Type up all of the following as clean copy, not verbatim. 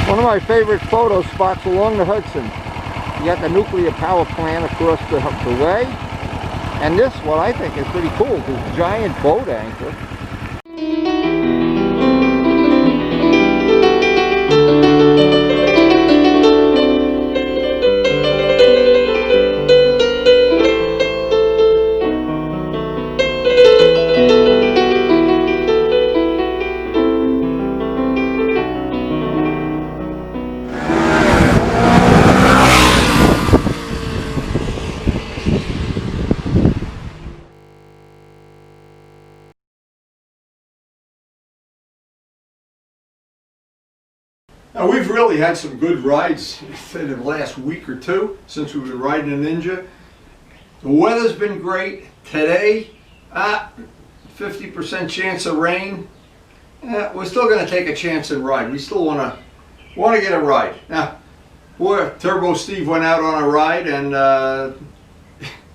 One of my favorite photo spots along the Hudson. You got the nuclear power plant across the way. And this, what I think is pretty cool, this giant boat anchor. Now we've really had some good rides in the last week or two since we've been riding a Ninja. The weather's been great. Today, 50% chance of rain. We're still going to take a chance and ride. We still want to get a ride. Now, Turbo Steve went out on a ride and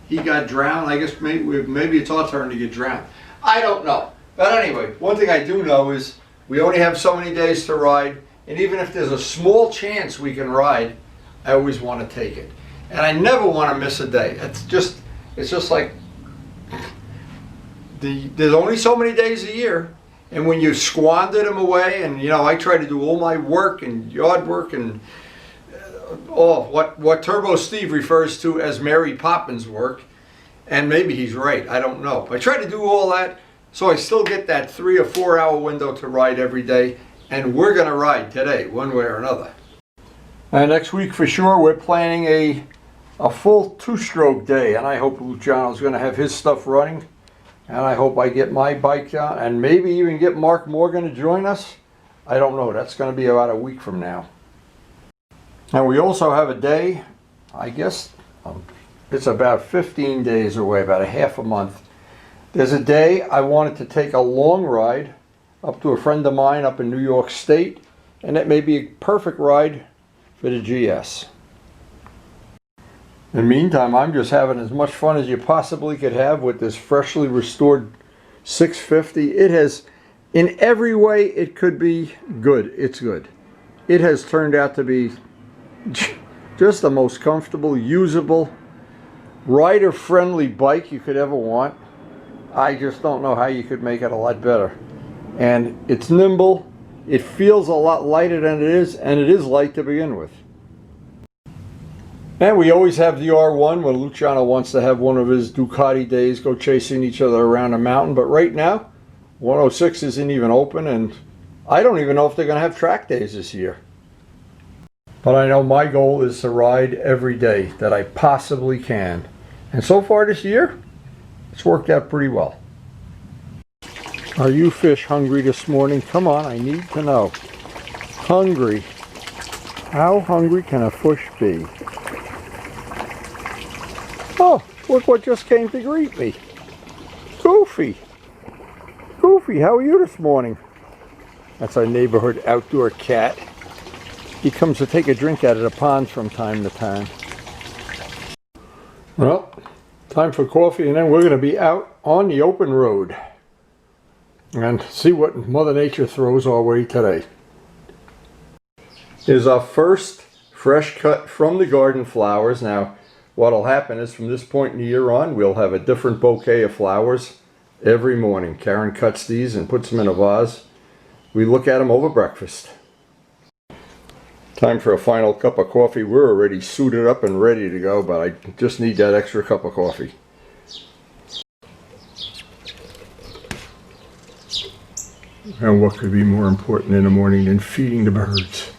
he got drowned. I guess maybe it's our turn to get drowned. I don't know. But anyway, one thing I do know is we only have so many days to ride. And even if there's a small chance we can ride, I always want to take it. And I never want to miss a day. It's just like there's only so many days a year. And when you squander them away, and you know, I try to do all my work and yard work and what Turbo Steve refers to as Mary Poppins work. And maybe he's right, I don't know. I try to do all that so I still get that 3 or 4 hour window to ride every day. And we're going to ride today, one way or another. And next week for sure, we're planning a full 2-stroke day. And I hope Luciano's going to have his stuff running. And I hope I get my bike down. And maybe even get Mark Morgan to join us. I don't know. That's going to be about a week from now. And we also have a day, I guess it's about 15 days away, about a half a month. There's a day I wanted to take a long ride up to a friend of mine up in New York State, and that may be a perfect ride for the GS. In the meantime, I'm just having as much fun as you possibly could have with this freshly restored 650. It has, in every way it could be good, it's good. It has turned out to be just the most comfortable, usable, rider-friendly bike you could ever want. I just don't know how you could make it a lot better. And it's nimble, it feels a lot lighter than it is, and it is light to begin with. And we always have the R1 when Luciano wants to have one of his Ducati days, go chasing each other around a mountain. But right now, 106 isn't even open, and I don't even know if they're going to have track days this year. But I know my goal is to ride every day that I possibly can. And so far this year, it's worked out pretty well. Are you fish hungry this morning? Come on, I need to know. Hungry. How hungry can a fish be? Oh, look what just came to greet me. Goofy. Goofy, how are you this morning? That's our neighborhood outdoor cat. He comes to take a drink out of the ponds from time to time. Well, time for coffee, and then we're going to be out on the open road and see what Mother Nature throws our way today. Here's our first fresh cut from the garden flowers. Now, what'll happen is from this point in the year on, we'll have a different bouquet of flowers every morning. Karen cuts these and puts them in a vase. We look at them over breakfast. Time for a final cup of coffee. We're already suited up and ready to go, but I just need that extra cup of coffee. And what could be more important in the morning than feeding the birds?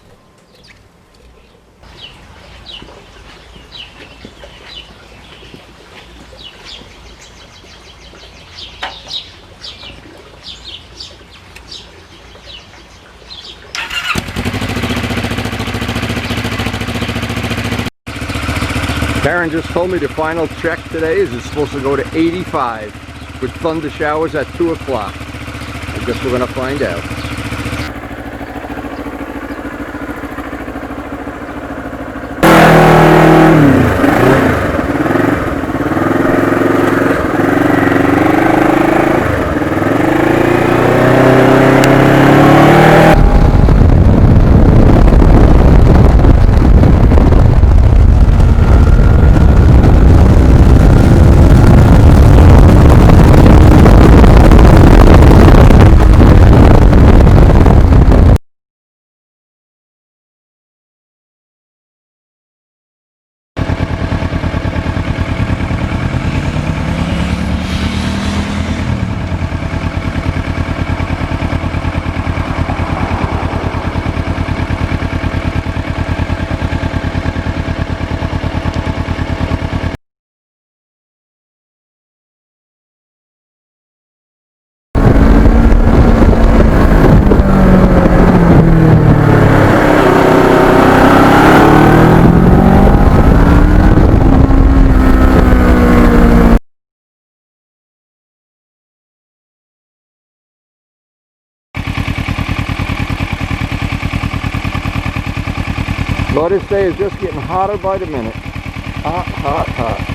Karen just told me the final check today is it's supposed to go to 85 with thunder showers at 2 o'clock. I guess we're going to find out. But this day is just getting hotter by the minute. Hot, hot, hot.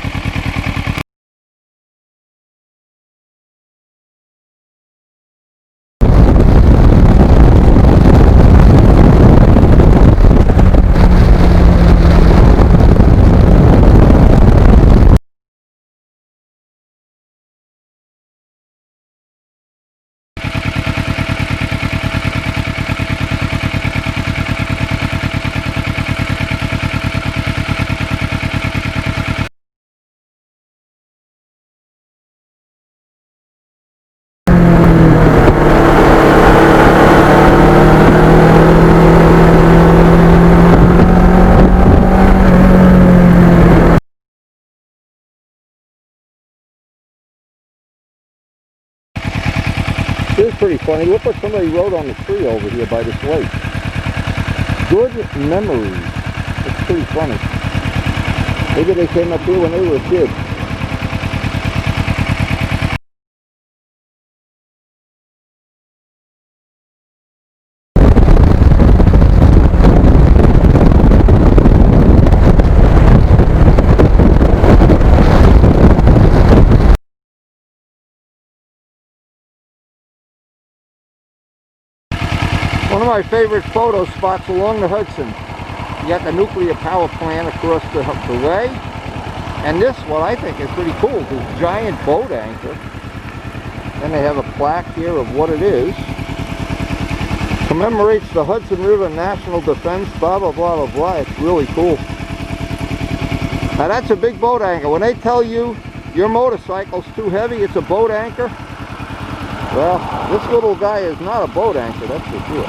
This is pretty funny. Look what somebody wrote on the tree over here by this lake. Good memories. It's pretty funny. Maybe they came up here when they were a kid. One of my favorite photo spots along the Hudson. You got the nuclear power plant across the way. And this, what I think is pretty cool, this giant boat anchor. And they have a plaque here of what it is. Commemorates the Hudson River National Defense, blah, blah, blah, blah, blah. It's really cool. Now that's a big boat anchor. When they tell you your motorcycle's too heavy, it's a boat anchor. Well, this little guy is not a boat anchor, that's for sure.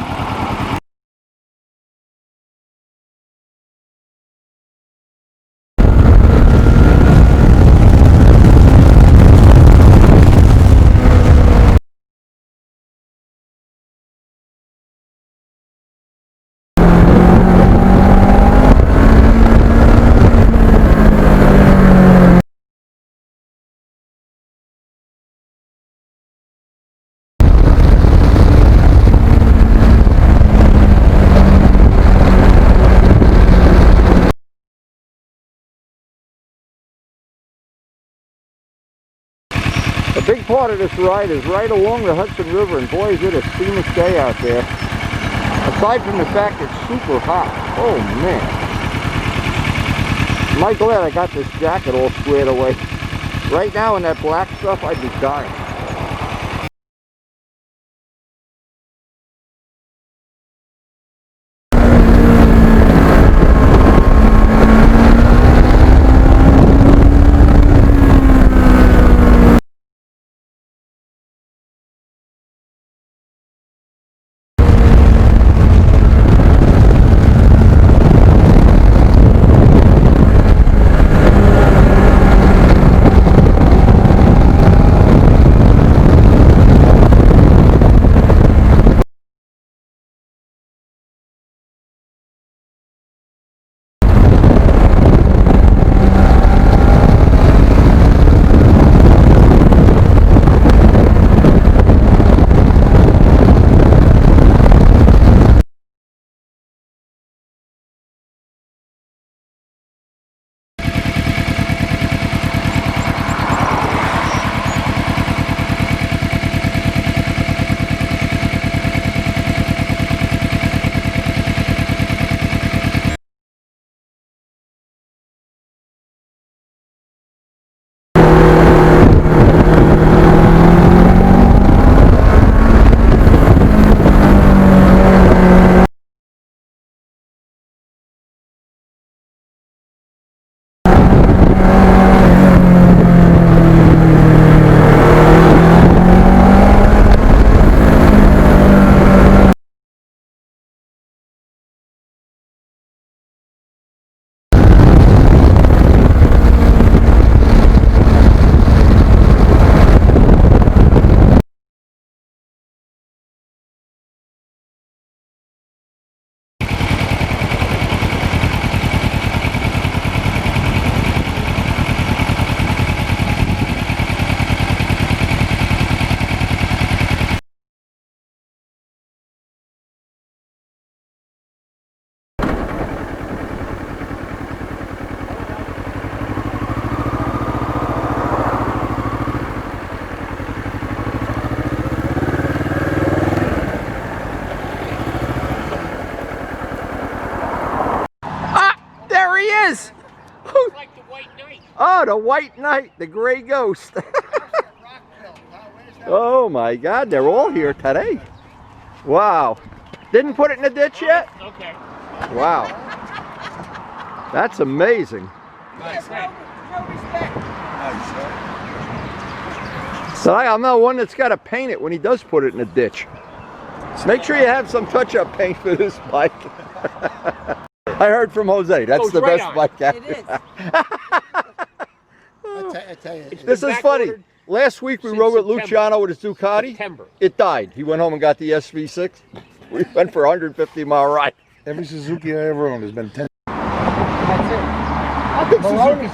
A big part of this ride is right along the Hudson River, and boy is it a scenic day out there. Aside from the fact it's super hot. Oh man. Am I glad I got this jacket all squared away. Right now in that black stuff, I'd be dying. White Knight. Oh, the White Knight, the Gray Ghost. Oh my God, they're all here today. Wow. Didn't put it in the ditch yet? Okay. Wow. That's amazing. Nice. So I'm the one that's got to paint it when he does put it in the ditch. Make sure you have some touch-up paint for this bike. I heard from Jose. That's the best bike out. It is. I tell you, This is funny. Last week we rode with Luciano with his Ducati. It died. He went home and got the SV6. We went for a 150-mile ride. every Suzuki I ever owned has been 10. That's it. I think Malone's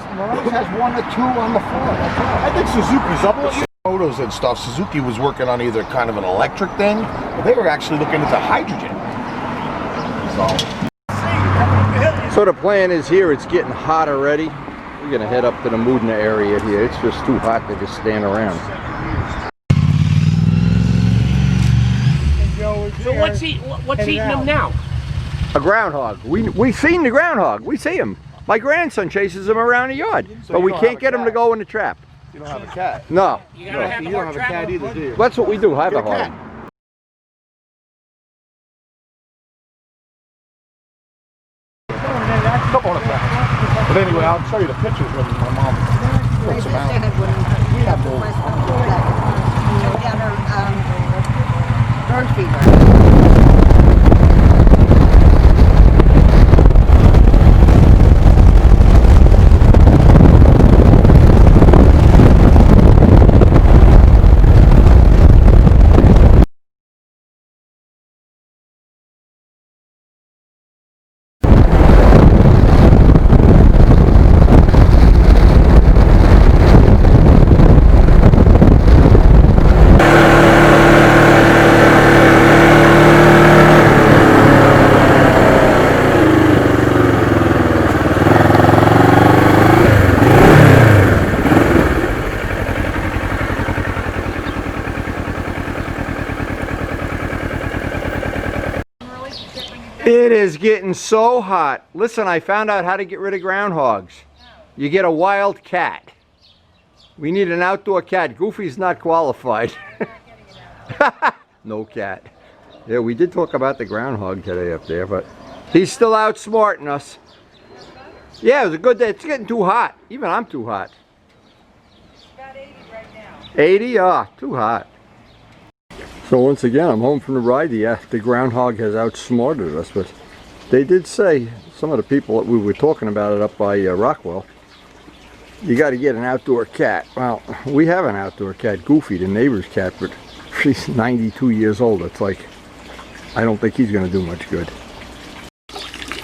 has 1 or 2 on the floor. That's all. I think Suzuki's up to photos and stuff. Suzuki was working on either kind of an electric thing, but they were actually looking into hydrogen. So the plan is here, it's getting hot already. We're gonna head up to the Mudna area here. It's just too hot to just stand around. So what's eating them now? A groundhog. We seen the groundhog. We see him. My grandson chases him around the yard, So but you we don't can't have a get him to cat. go in the trap. You don't have a cat. No. You gotta have You a don't hard have a cat trap. either, do you? That's what we do. Have Get a hog. cat. Couple of facts. But anyway, I'll show you the pictures when my mom puts them out. We have those. Bird fever. It is getting so hot. Listen, I found out how to get rid of groundhogs. You get a wild cat. We need an outdoor cat. Goofy's not qualified. No cat. Yeah, we did talk about the groundhog today up there, but he's still outsmarting us. Yeah, it was a good day. It's getting too hot. Even I'm too hot. About 80 right now. 80? Ah, too hot. So once again, I'm home from the ride. The groundhog has outsmarted us, but they did say, some of the people that we were talking about it up by Rockwell, you got to get an outdoor cat. Well, we have an outdoor cat, Goofy, the neighbor's cat, but she's 92 years old. It's like, I don't think he's going to do much good.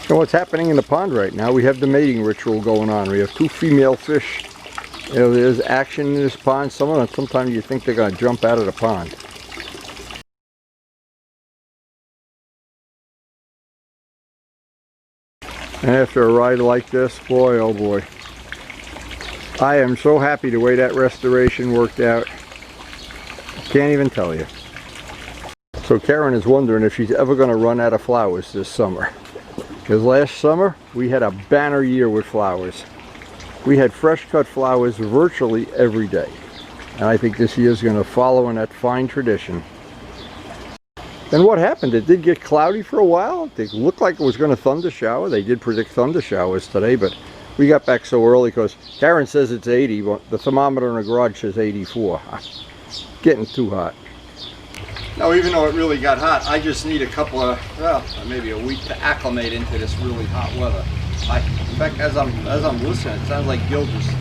So what's happening in the pond right now, we have the mating ritual going on. We have 2 female fish. You know, there's action in this pond. Sometimes you think they're going to jump out of the pond. And after a ride like this, boy, oh boy, I am so happy the way that restoration worked out. Can't even tell you. So Karen is wondering if she's ever going to run out of flowers this summer. Because last summer, we had a banner year with flowers. We had fresh cut flowers virtually every day. And I think this year's going to follow in that fine tradition. And what happened? It did get cloudy for a while. It looked like it was going to thunder shower. They did predict thunder showers today, but we got back so early because Karen says it's 80, but the thermometer in the garage says 84. Getting too hot. Now, even though it really got hot, I just need a couple of, well, maybe a week to acclimate into this really hot weather. In fact, as I'm listening, it sounds like Gil just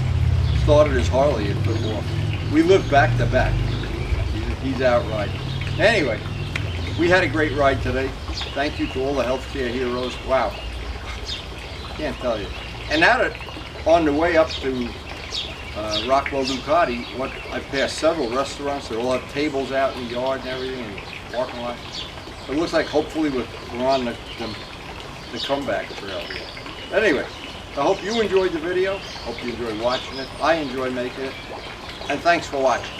started his Harley and took off. We live back to back. He's out riding. Anyway. We had a great ride today. Thank you to all the healthcare heroes. Wow. Can't tell you. And now that on the way up to Rockwell Ducati, I've passed several restaurants that all have tables out in the yard and everything and parking lot. It looks like hopefully we're on the comeback trail here. Anyway, I hope you enjoyed the video. Hope you enjoyed watching it. I enjoyed making it. And thanks for watching.